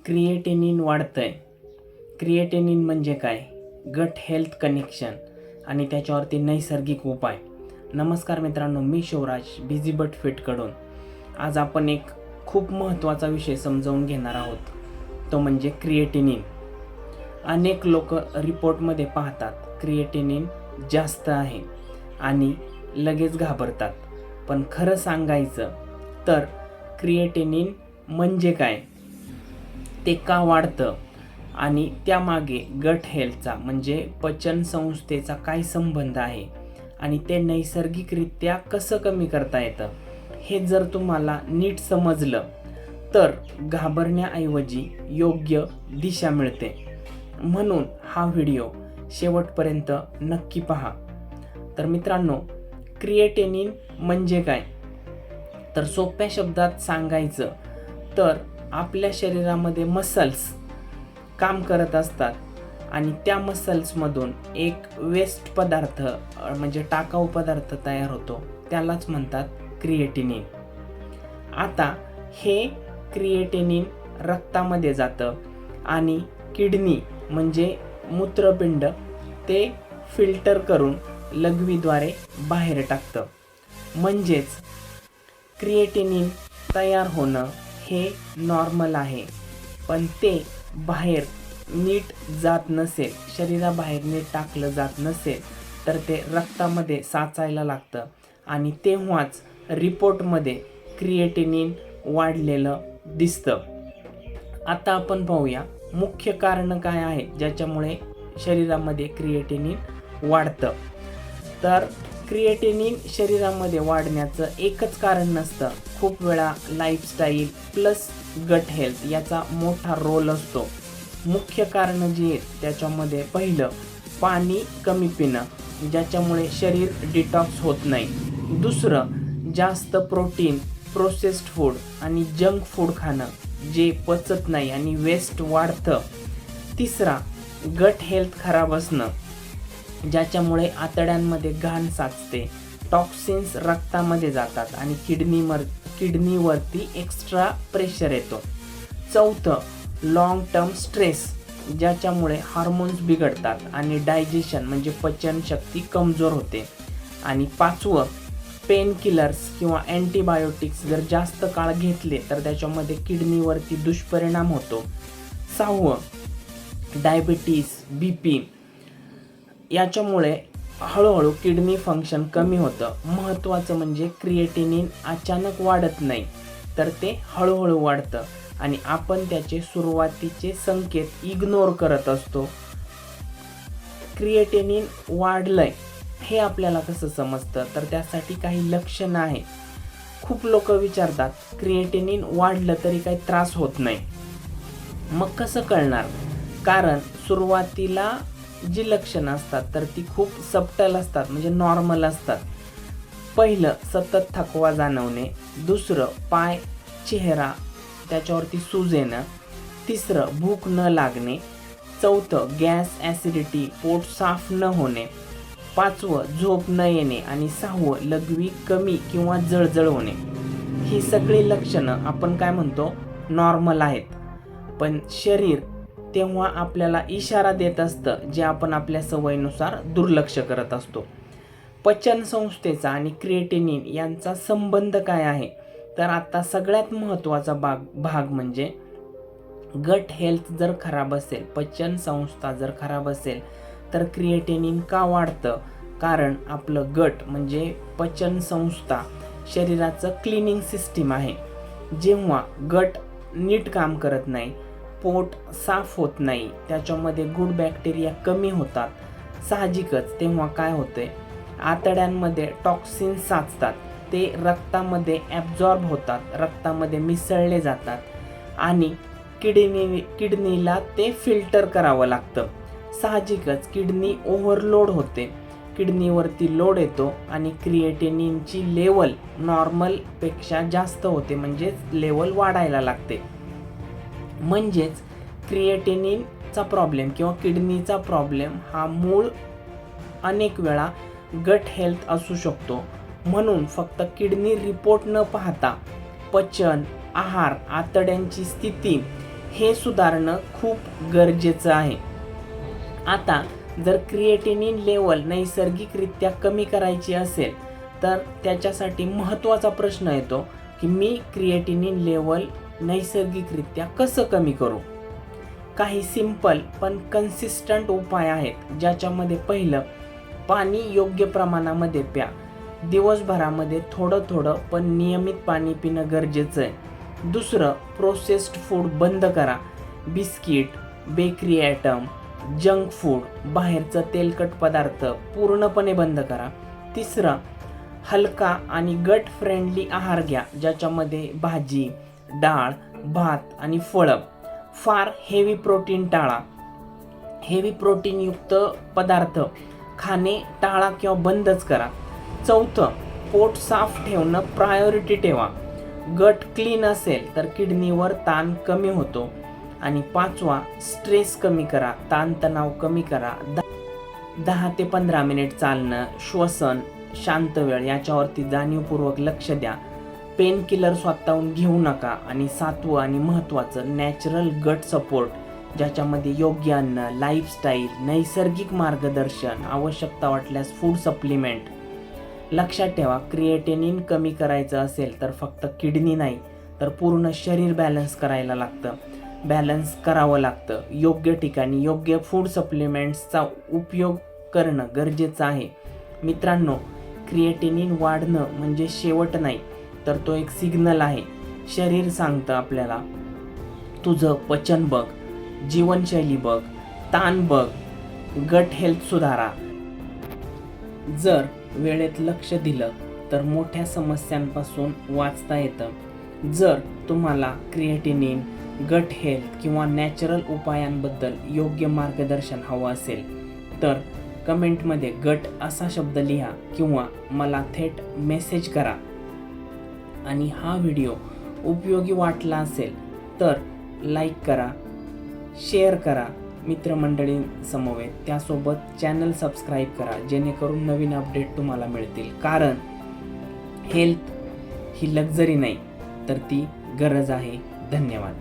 Creatinine वाढतंय. Creatinine म्हणजे काय? गट हेल्थ कनेक्शन आणि त्याच्यावरती नैसर्गिक उपाय. नमस्कार मित्रांनो, मी शिवराज बिझी बट फिटकडून आज आपण एक खूप महत्त्वाचा विषय समजावून घेणार आहोत. तो म्हणजे क्रिएटिनिन. अनेक लोक रिपोर्टमध्ये पाहतात क्रिएटिनिन जास्त आहे आणि लगेच घाबरतात. पण खरं सांगायचं तर क्रिएटिनिन म्हणजे काय, ते का वाढतं आणि त्यामागे गट हेल्थचा म्हणजे पचन संस्थेचा काय संबंध आहे आणि ते नैसर्गिकरित्या कसं कमी करता येतं, हे जर तुम्हाला नीट समजलं तर घाबरण्याऐवजी योग्य दिशा मिळते. म्हणून हा व्हिडिओ शेवटपर्यंत नक्की पहा. तर मित्रांनो, क्रिएटिनिन म्हणजे काय? तर सोप्या शब्दात सांगायचं तर आपल्या शरीरामध्ये मसल्स काम करत असतात आणि त्या मसल्समधून एक वेस्ट पदार्थ म्हणजे टाकाऊ पदार्थ तयार होतो, त्यालाच म्हणतात क्रिएटिनिन. आता हे क्रिएटिनिन रक्तामध्ये जातं आणि किडनी म्हणजे मूत्रपिंड ते फिल्टर करून लघवीद्वारे बाहेर टाकतं. म्हणजेच क्रिएटिनिन तयार होणं हे नॉर्मल आहे, पण ते बाहेर नीट जात नसेल, शरीराबाहेर नीट टाकलं जात नसेल तर ते रक्तामध्ये साचायला लागतं आणि तेव्हाच रिपोर्टमध्ये क्रिएटिनिन वाढलेलं दिसतं. आता आपण पाहूया मुख्य कारण काय आहे ज्याच्यामुळे शरीरामध्ये क्रिएटिनिन वाढतं. तर क्रिएटिनिन शरीरामध्ये वाढण्याचं एकच कारण नसतं. खूप वेळा लाईफस्टाईल प्लस गट हेल्थ याचा मोठा रोल असतो. मुख्य कारणं जी आहेत त्याच्यामध्ये पहिलं, पाणी कमी पिणं ज्याच्यामुळे शरीर डिटॉक्स होत नाही. दुसरं, जास्त प्रोटीन, प्रोसेस्ड फूड आणि जंक फूड खाणं जे पचत नाही आणि वेस्ट वाढतं. तिसरा, गट हेल्थ खराब असणं ज्याच्यामुळे आतड्यांमध्ये घाण साचते, टॉक्सिन्स रक्तामध्ये जातात आणि किडनीवरती एक्स्ट्रा प्रेशर येतो. चौथं, लॉंग टर्म स्ट्रेस ज्याच्यामुळे हार्मोन्स बिघडतात आणि डायजेशन म्हणजे पचनशक्ती कमजोर होते. आणि पाचवं, पेन किलर्स किंवा अँटीबायोटिक्स जर जास्त काळ घेतले तर त्याच्यामध्ये किडनीवरती दुष्परिणाम होतो. सहावं, डायबिटीस, BP याच्यामुळे हळूहळू किडनी फंक्शन कमी होतं. महत्त्वाचं म्हणजे क्रिएटिनिन अचानक वाढत नाही, तर ते हळूहळू वाढतं आणि आपण त्याचे सुरुवातीचे संकेत इग्नोर करत असतो. क्रिएटिनिन वाढलंय हे आपल्याला कसं समजतं, तर त्यासाठी काही लक्षणं आहेत. खूप लोक विचारतात क्रिएटिनिन वाढलं तरी काही त्रास होत नाही, मग कसं कळणार? कारण सुरुवातीला जी लक्षणं असतात तर ती खूप सबटल असतात, म्हणजे नॉर्मल असतात. पहिलं, सतत थकवा जाणवणे. दुसरं, पाय, चेहरा त्याच्यावरती सूज येणं. तिसरं, भूक न लागणे. चौथं, गॅस, ॲसिडिटी, पोट साफ न होणे. पाचवं, झोप न येणे. आणि सहावं, लघवी कमी किंवा जळजळ होणे. ही सगळी लक्षणं आपण काय म्हणतो, नॉर्मल आहेत. पण शरीर तेव्हा आपल्याला इशारा देत असतं जे आपण आपल्या सवयीनुसार दुर्लक्ष करत असतो. पचन संस्थेचा आणि क्रिएटिनिन यांचा संबंध काय आहे? तर आता सगळ्यात महत्त्वाचा भाग म्हणजे गट हेल्थ जर खराब असेल, पचन संस्था जर खराब असेल तर क्रिएटिनिन का वाढतं? कारण आपलं गट म्हणजे पचन संस्था शरीराचं क्लिनिंग सिस्टीम आहे. जेव्हा गट नीट काम करत नाही, पोट साफ होत नाही, त्याच्यामध्ये गुड बॅक्टेरिया कमी होतात, साहजिकच तेव्हा काय होतंय, आतड्यांमध्ये टॉक्सिन्स साचतात, ते रक्तामध्ये ॲब्झॉर्ब होतात, रक्तामध्ये मिसळले जातात आणि किडनीला ते फिल्टर करावं लागतं. साहजिकच किडनी ओव्हरलोड होते, किडनीवरती लोड येतो आणि क्रिएटिनिनची लेवल नॉर्मलपेक्षा जास्त होते, म्हणजेच लेवल वाढायला लागते. म्हणजेच क्रिएटिनिनचा प्रॉब्लेम किंवा किडनीचा प्रॉब्लेम हा मूळ अनेक वेळा गट हेल्थ असू शकतो. म्हणून फक्त किडनी रिपोर्ट न पाहता पचन, आहार, आतड्यांची स्थिती हे सुधारणं खूप गरजेचं आहे. आता जर क्रिएटिनिन लेवल नैसर्गिकरित्या कमी करायची असेल तर त्याच्यासाठी महत्त्वाचा प्रश्न येतो की मी क्रिएटिनिन लेवल नैसर्गिकरित्या कसं कमी करू. काही सिंपल पण कन्सिस्टंट उपाय आहेत, ज्याच्यामध्ये पहिलं, पाणी योग्य प्रमाणामध्ये प्या. दिवसभरामध्ये थोडं थोडं पण नियमित पाणी पिणं गरजेचं आहे. दुसरं, प्रोसेस्ड फूड बंद करा. Biscuit, bakery item, junk food, बाहेरचं तेलकट पदार्थ पूर्णपणे बंद करा. तिसरं, हलका आणि गट फ्रेंडली आहार घ्या, ज्याच्यामध्ये भाजी, डाळ, भात आणि फळं. फार हेवी प्रोटीन टाळा. हेवी प्रोटीनयुक्त पदार्थ खाणे टाळा किंवा बंदच करा. चौथं, पोट साफ ठेवणं प्रायोरिटी ठेवा. गट क्लीन असेल तर किडनीवर ताण कमी होतो. आणि पाचवा, स्ट्रेस कमी करा, ताणतणाव कमी करा. 10 ते 15 मिनिट चालणं, श्वसन, शांत वेळ याच्यावरती जाणीवपूर्वक लक्ष द्या. पेन किलर स्वतःहून घेऊ नका. आणि सातवं आणि महत्त्वाचं, नॅचरल गट सपोर्ट, ज्याच्यामध्ये योग्य अन्न, लाईफस्टाईल, नैसर्गिक मार्गदर्शन, आवश्यकता वाटल्यास फूड सप्लिमेंट. लक्षात ठेवा, क्रिएटिनिन कमी करायचं असेल तर फक्त किडनी नाही तर पूर्ण शरीर बॅलन्स करायला लागतं. बॅलन्स करावं लागतं. योग्य ठिकाणी योग्य फूड सप्लिमेंट्सचा उपयोग करणं गरजेचं आहे. मित्रांनो, क्रिएटिनिन वाढणं म्हणजे शेवट नाही तर तो एक सिग्नल आहे. शरीर सांगतं आपल्याला, तुझं पचन बघ, जीवनशैली बघ, ताण बघ, गट हेल्थ सुधारा. जर वेळेत लक्ष दिलं तर मोठ्या समस्यांपासून वाचता येतं. जर तुम्हाला क्रिएटिनिन, गट हेल्थ किंवा नॅचरल उपायांबद्दल योग्य मार्गदर्शन हवं असेल तर कमेंटमध्ये गट असा शब्द लिहा किंवा मला थेट मेसेज करा. आणि हा व्हिडिओ उपयोगी वाटला असेल तर लाईक करा, शेअर करा मित्रमंडळींसमवेत. त्यासोबत चॅनल सबस्क्राईब करा, जेणेकरून नवीन अपडेट तुम्हाला मिळतील. कारण हेल्थ ही लक्झरी नाही तर ती गरज आहे. धन्यवाद.